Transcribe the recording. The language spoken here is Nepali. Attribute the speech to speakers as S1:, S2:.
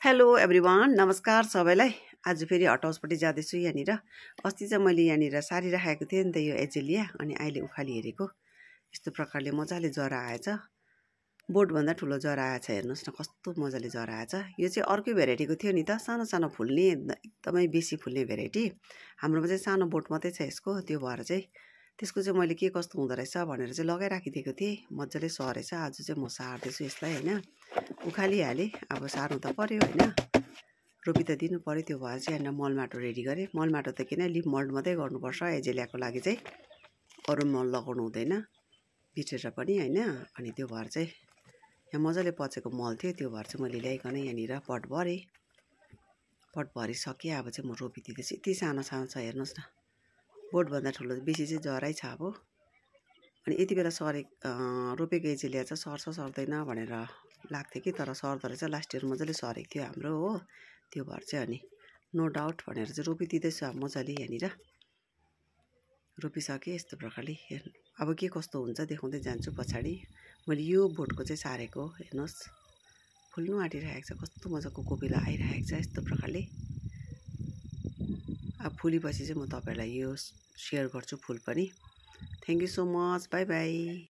S1: हेलो एभ्रिवान, नमस्कार सबैलाई। आज फेरि हट हाउसपट्टि जाँदैछु। यहाँनिर अस्ति चाहिँ मैले यहाँनिर सारी राखेको थिएँ नि त, यो एजेलिया। अनि अहिले उखाली हेरेको यस्तो प्रकारले मजाले जरा आएछ। बोटभन्दा ठुलो जरा आएछ, हेर्नुहोस् न कस्तो मजाले जरा आएछ। यो चाहिँ अर्कै भेराइटीको थियो नि त, सानो सानो फुल्ने, एकदमै बेसी फुल्ने भेराइटी। हाम्रोमा चाहिँ सानो बोट मात्रै छ यसको, त्यो भएर चाहिँ त्यसको चाहिँ मैले के कस्तो हुँदो रहेछ भनेर चाहिँ लगाइराखिदिएको थिएँ। मजाले सरेछ। आज चाहिँ म सार्दैछु यसलाई होइन। उखालिहालेँ, अब सार्नु त पर्यो होइन, रोपी त दिनु पर्यो। त्यो भएर चाहिँ यहाँनिर मल माटो रेडी गरेँ। मल माटो त किन, लिफ मल्ड मात्रै गर्नुपर्छ एजेलियाको लागि चाहिँ, अरू मल लगाउनु हुँदैन भिटेर पनि होइन। अनि त्यो भएर चाहिँ यहाँ मजाले पचेको मल थियो, त्यो भएर चाहिँ मैले ल्याइकन यहाँनिर पट भरेँ। पट भरिसकेँ। अब चाहिँ म रोपिदिँदैछु। यति सानो सानो छ हेर्नुहोस् न, बोटभन्दा ठुलो बेसी चाहिँ जरै छ अब। अनि यति बेला रोपेको एजेलिया चाहिँ सर्छ सर्दैन भनेर लाग्थ्यो कि, तर सर्दो रहेछ। लास्ट इयर मजाले सरेको थियो हाम्रो हो। त्यो भएर चाहिँ अनि नो डाउट भनेर चाहिँ रोपिदिँदैछु। अब मजाले यहाँनिर रोपिसकेँ यस्तो प्रकारले। अब के कस्तो हुन्छ देखाउँदै जान्छु पछाडि। मैले यो बोटको चाहिँ सारेको हेर्नुहोस्, फुल्नु आँटिरहेको छ, कस्तो मजाको कोपिला आइरहेको छ यस्तो प्रकारले। अब फुलेपछि चाहिँ म तपाईँहरूलाई यो सेयर गर्छु फुल पनि। Thank you so much, by by.